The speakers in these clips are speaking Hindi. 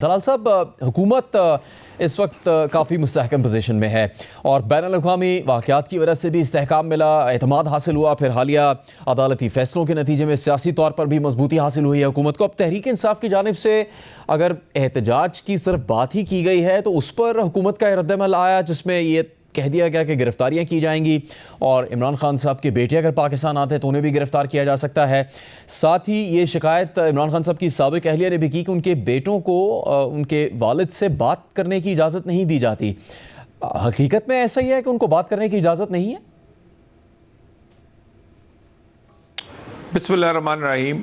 दलाल साहब, हुकूमत इस वक्त काफ़ी मुस्तहकम पोजीशन में है और बैनुल-अक़वामी वाक़यात की वजह से भी इस्तेहकाम मिला, एतमाद हासिल हुआ। फिर हालिया अदालती फ़ैसलों के नतीजे में सियासी तौर पर भी मजबूती हासिल हुई है हुकूमत को। अब तहरीक इंसाफ की जानिब से अगर एहतजाज की सिर्फ बात ही की गई है तो उस पर हुकूमत का रद्द-ए-अमल आया जिसमें ये कह दिया गया कि गिरफ्तारियां की जाएंगी और इमरान खान साहब के बेटे अगर पाकिस्तान आते हैं तो उन्हें भी गिरफ्तार किया जा सकता है। साथ ही ये शिकायत इमरान खान साहब की साबिक अहलिया ने भी की कि उनके बेटों को उनके वालिद से बात करने की इजाज़त नहीं दी जाती। हकीकत में ऐसा ही है कि उनको बात करने की इजाज़त नहीं है? बिस्मिल्लाहिर्रहमानिर्रहीम।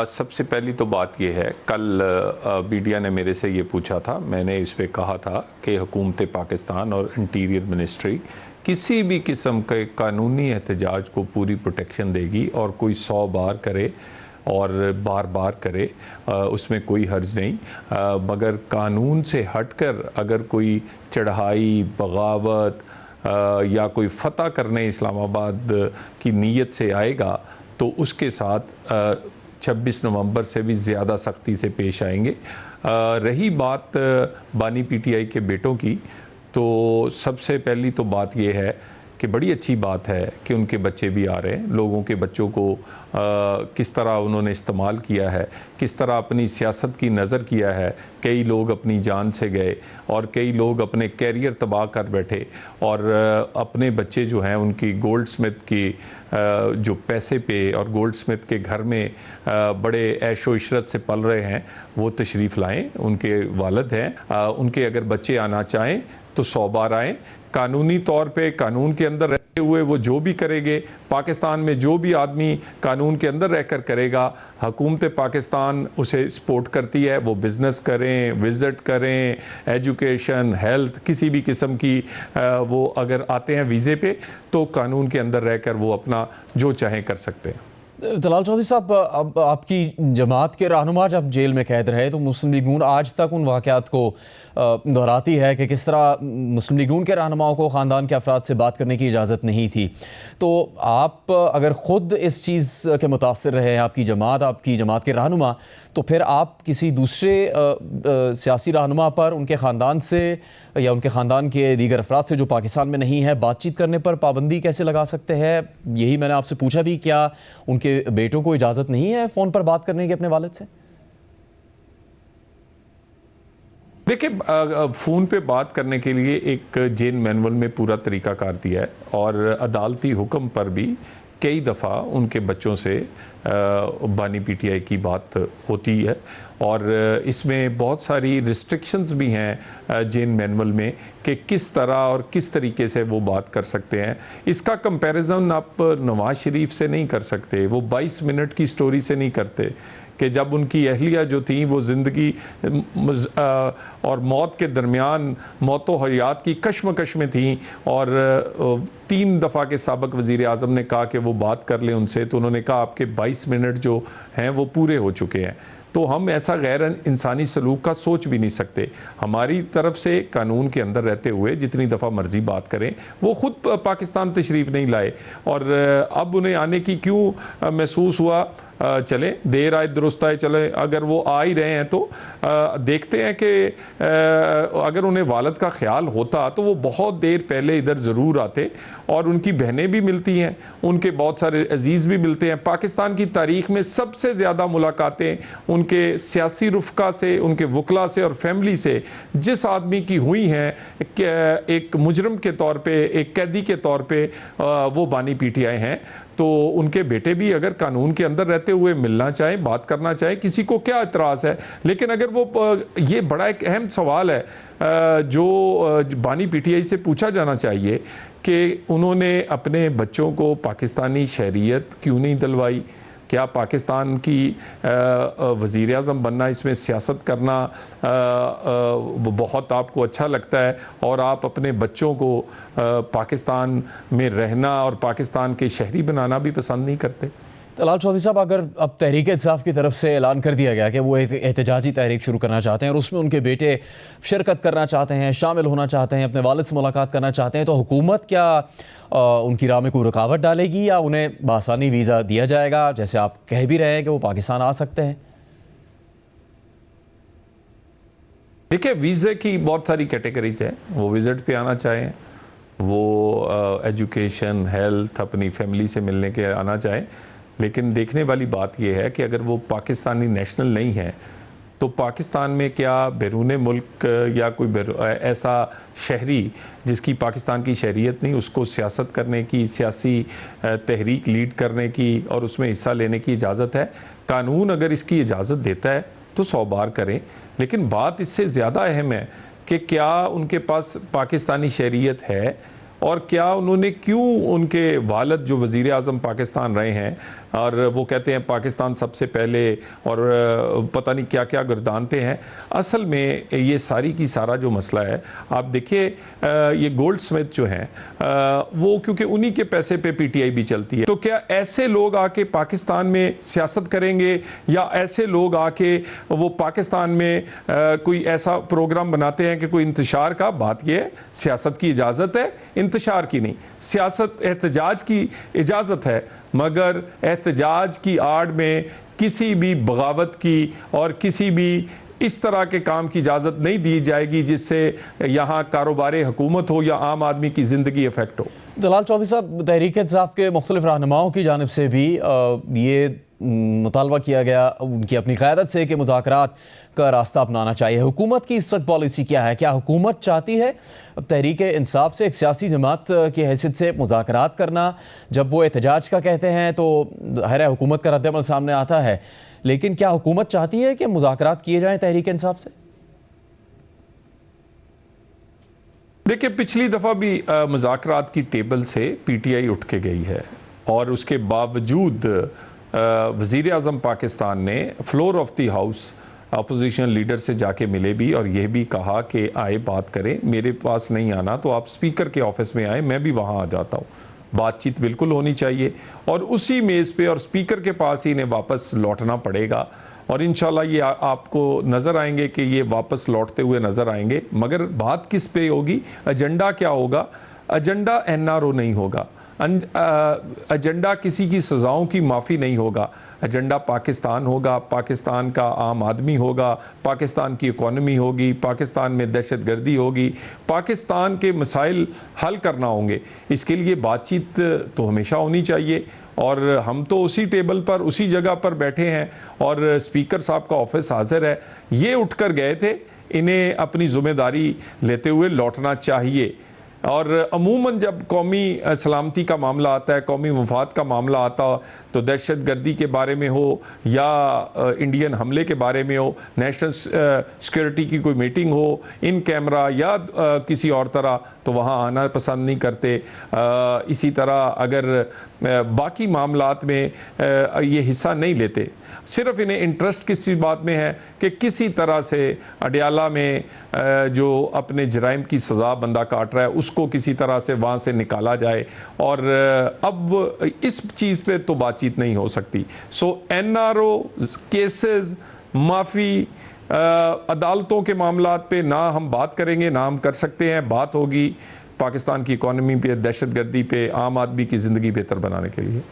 सबसे पहली तो बात यह है, कल मीडिया ने मेरे से ये पूछा था, मैंने इस पर कहा था कि हुकूमत पाकिस्तान और इंटीरियर मिनिस्ट्री किसी भी किस्म के कानूनी एहतजाज को पूरी प्रोटेक्शन देगी और कोई 100 बार करे और बार बार करे, उसमें कोई हर्ज नहीं। मगर कानून से हटकर अगर कोई चढ़ाई, बगावत या कोई फतह करने इस्लामाबाद की नीयत से आएगा तो उसके साथ 26 नवंबर से भी ज़्यादा सख्ती से पेश आएंगे। रही बात बानी पीटीआई के बेटों की, तो सबसे पहली तो बात यह है कि बड़ी अच्छी बात है कि उनके बच्चे भी आ रहे हैं। लोगों के बच्चों को किस तरह उन्होंने इस्तेमाल किया है, किस तरह अपनी सियासत की नज़र किया है। कई लोग अपनी जान से गए और कई लोग अपने कैरियर तबाह कर बैठे और अपने बच्चे जो हैं उनकी गोल्ड स्मिथ की जो पैसे पे और गोल्ड स्मिथ के घर में बड़े ऐशो इशरत से पल रहे हैं, वो तशरीफ़ लाएँ। उनके वालिद हैं, उनके अगर बच्चे आना चाहें तो 100 बार आएँ। कानूनी तौर पे कानून के अंदर रहते हुए वो जो भी करेंगे, पाकिस्तान में जो भी आदमी कानून के अंदर रहकर करेगा, हुकूमत पाकिस्तान उसे सपोर्ट करती है। वो बिज़नेस करें, विज़िट करें, एजुकेशन, हेल्थ, किसी भी किस्म की वो अगर आते हैं वीज़े पे तो कानून के अंदर रहकर वो अपना जो चाहें कर सकते हैं। दलाल चौधरी साहब, अब आपकी जमात के रहनुमा जब जेल में कैद रहे तो मुस्लिम लीग नून आज तक उन वाक़यात को दोहराती है कि किस तरह मुस्लिम लीग नून के रहनुमाओं को ख़ानदान के अफराद से बात करने की इजाज़त नहीं थी। तो आप अगर ख़ुद इस चीज़ के मुतासिर रहे हैं, आपकी जमात के रहनुमा, तो फिर आप किसी दूसरे सियासी रहनुमा पर उनके ख़ानदान से या उनके ख़ानदान के दीगर अफराद से जो पाकिस्तान में नहीं है बातचीत करने पर पाबंदी कैसे लगा सकते हैं? यही मैंने आपसे पूछा भी, क्या उनके बेटों को इजाज़त नहीं है फ़ोन पर बात करने की अपने वालिद से? देखिए, फ़ोन पे बात करने के लिए एक जेल मैनुअल में पूरा तरीक़ाकार दिया है और अदालती हुक्म पर भी कई दफ़ा उनके बच्चों से बानी पीटीआई की बात होती है और इसमें बहुत सारी रिस्ट्रिक्शंस भी हैं जेल मैनुअल में कि किस तरह और किस तरीके से वो बात कर सकते हैं। इसका कंपैरिजन आप नवाज़ शरीफ से नहीं कर सकते, वो 22 मिनट की स्टोरी से नहीं करते कि जब उनकी अहलिया जो थी वो ज़िंदगी और मौत के दरमियान मौत व हयात की कश्मकश में थी और 3 दफ़ा के साबिक़ वज़ीर आज़म ने कहा कि वो बात कर लें उनसे, तो उन्होंने कहा आपके 22 मिनट जो हैं वो पूरे हो चुके हैं। तो हम ऐसा गैर इंसानी सलूक का सोच भी नहीं सकते। हमारी तरफ से कानून के अंदर रहते हुए जितनी दफ़ा मर्ज़ी बात करें, वो ख़ुद पाकिस्तान तशरीफ़ नहीं लाए और अब उन्हें आने की क्यों महसूस हुआ? चले देर आए दुरुस्त आए, चले अगर वो आ ही रहे हैं तो देखते हैं कि अगर उन्हें वालिद का ख्याल होता तो वो बहुत देर पहले इधर ज़रूर आते और उनकी बहनें भी मिलती हैं, उनके बहुत सारे अजीज़ भी मिलते हैं। पाकिस्तान की तारीख़ में सबसे ज़्यादा मुलाकातें उनके सियासी रुफ़का से, उनके वकला से और फैमिली से जिस आदमी की हुई हैं एक मुजरम के तौर पर, एक कैदी के तौर पर, वो बानी पीटीआई हैं। तो उनके बेटे भी अगर कानून के अंदर रहते हुए मिलना चाहें, बात करना चाहें, किसी को क्या इतराज़ है। लेकिन अगर वो ये बड़ा एक अहम सवाल है जो बानी पीटीआई से पूछा जाना चाहिए कि उन्होंने अपने बच्चों को पाकिस्तानी शहरियत क्यों नहीं दिलवाई? क्या पाकिस्तान की वज़ीर आज़म बनना, इसमें सियासत करना बहुत आपको अच्छा लगता है और आप अपने बच्चों को पाकिस्तान में रहना और पाकिस्तान के शहरी बनाना भी पसंद नहीं करते? दलाल चौधरी साहब, अगर अब तहरीक इंसाफ की तरफ से ऐलान कर दिया गया कि वो एहतजाजी तहरीक शुरू करना चाहते हैं और उसमें उनके बेटे शिरकत करना चाहते हैं, शामिल होना चाहते हैं, अपने वालिद से मुलाकात करना चाहते हैं, तो हुकूमत क्या उनकी राह में कोई रुकावट डालेगी या उन्हें बासानी वीज़ा दिया जाएगा, जैसे आप कह भी रहे हैं कि वो पाकिस्तान आ सकते हैं? देखिए, वीज़े की बहुत सारी कैटेगरीज हैं। वो विजिट पे आना चाहें, वो एजुकेशन, हेल्थ, अपनी फैमिली से मिलने के आना चाहें, लेकिन देखने वाली बात यह है कि अगर वो पाकिस्तानी नेशनल नहीं है तो पाकिस्तान में क्या बैरून मुल्क या कोई ऐसा शहरी जिसकी पाकिस्तान की शहरियत नहीं, उसको सियासत करने की, सियासी तहरीक लीड करने की और उसमें हिस्सा लेने की इजाज़त है? कानून अगर इसकी इजाज़त देता है तो 100 बार करें, लेकिन बात इससे ज़्यादा अहम है कि क्या उनके पास पाकिस्तानी शहरियत है और क्या उन्होंने क्यों, उनके वालिद जो वज़ीर आज़म पाकिस्तान रहे हैं और वो कहते हैं पाकिस्तान सबसे पहले और पता नहीं क्या क्या गर्दानते हैं। असल में ये सारी की सारा जो मसला है, आप देखिए ये गोल्ड स्मिथ जो हैं वो क्योंकि उन्हीं के पैसे पे पीटीआई भी चलती है, तो क्या ऐसे लोग आके पाकिस्तान में सियासत करेंगे या ऐसे लोग आके वो पाकिस्तान में कोई ऐसा प्रोग्राम बनाते हैं कि कोई इंतशार का? बात यह है, सियासत की इजाज़त है, इंतशार की नहीं। सियासत एहतजाज की इजाज़त है, मगर एहतजाज की आड़ में किसी भी बगावत की और किसी भी इस तरह के काम की इजाज़त नहीं दी जाएगी जिससे यहाँ कारोबारी हुकूमत हो या आम आदमी की ज़िंदगी इफेक्ट हो। जलाल चौधरी साहब, तहरीक इंसाफ के मुख्तलिफ रहनुमाओं की जानिब से भी ये मुतालबा किया गया उनकी अपनी क़यादत से कि मुज़ाकरात का रास्ता अपनाना चाहिए। हुकूमत की इस वक्त पॉलिसी क्या है? क्या हुकूमत चाहती है तहरीक इंसाफ से एक सियासी जमात की हैसियत से मुज़ाकरात करना? जब वो एहतजाज का कहते हैं तो हर हुकूमत का रद्दअमल सामने आता है, लेकिन क्या हुकूमत चाहती है कि मुज़ाकरात किए जाएँ तहरीक इंसाफ से? देखिए, पिछली दफ़ा भी मुज़ाकरात की टेबल से पीटीआई उठ के गई है और उसके बावजूद वज़ीर आज़म पाकिस्तान ने floor of the house opposition leader से जाके मिले भी और यह भी कहा कि आए बात करें, मेरे पास नहीं आना तो आप स्पीकर के ऑफिस में आए, मैं भी वहाँ आ जाता हूँ। बातचीत बिल्कुल होनी चाहिए और उसी मेज़ पे और स्पीकर के पास ही इन्हें वापस लौटना पड़ेगा और इंशाल्लाह ये आपको नज़र आएंगे कि ये वापस लौटते हुए नज़र आएंगे। मगर बात किस पे होगी? एजेंडा क्या होगा? एजेंडा एनआरओ नहीं होगा, एजेंडा किसी की सज़ाओं की माफ़ी नहीं होगा। एजेंडा पाकिस्तान होगा, पाकिस्तान का आम आदमी होगा, पाकिस्तान की इकॉनमी होगी, पाकिस्तान में दहशत गर्दी होगी, पाकिस्तान के मसाइल हल करना होंगे। इसके लिए बातचीत तो हमेशा होनी चाहिए और हम तो उसी टेबल पर, उसी जगह पर बैठे हैं और स्पीकर साहब का ऑफिस हाजिर है। ये उठकर गए थे, इन्हें अपनी ज़िम्मेदारी लेते हुए लौटना चाहिए। और अमूमन जब कौमी सलामती का मामला आता है, कौमी मफाद का मामला आता हो, तो दहशत गर्दी के बारे में हो या इंडियन हमले के बारे में हो, नेशनल सिक्योरिटी की कोई मीटिंग हो इन कैमरा या किसी और तरह, तो वहाँ आना पसंद नहीं करते। इसी तरह अगर बाकी मामलात में ये हिस्सा नहीं लेते। सिर्फ इन्हें इंटरेस्ट किसी बात में है कि किसी तरह से अडियाला में जो अपने जराइम की सज़ा बंदा काट रहा है उसको किसी तरह से वहाँ से निकाला जाए, और अब इस चीज़ पे तो बातचीत नहीं हो सकती। सो एनआरओ केसेस, माफ़ी, अदालतों के मामलात पे ना हम बात करेंगे, ना हम कर सकते हैं। बात होगी पाकिस्तान की इकॉनमी पे, दहशत गर्दी पे, आम आदमी की ज़िंदगी बेहतर बनाने के लिए।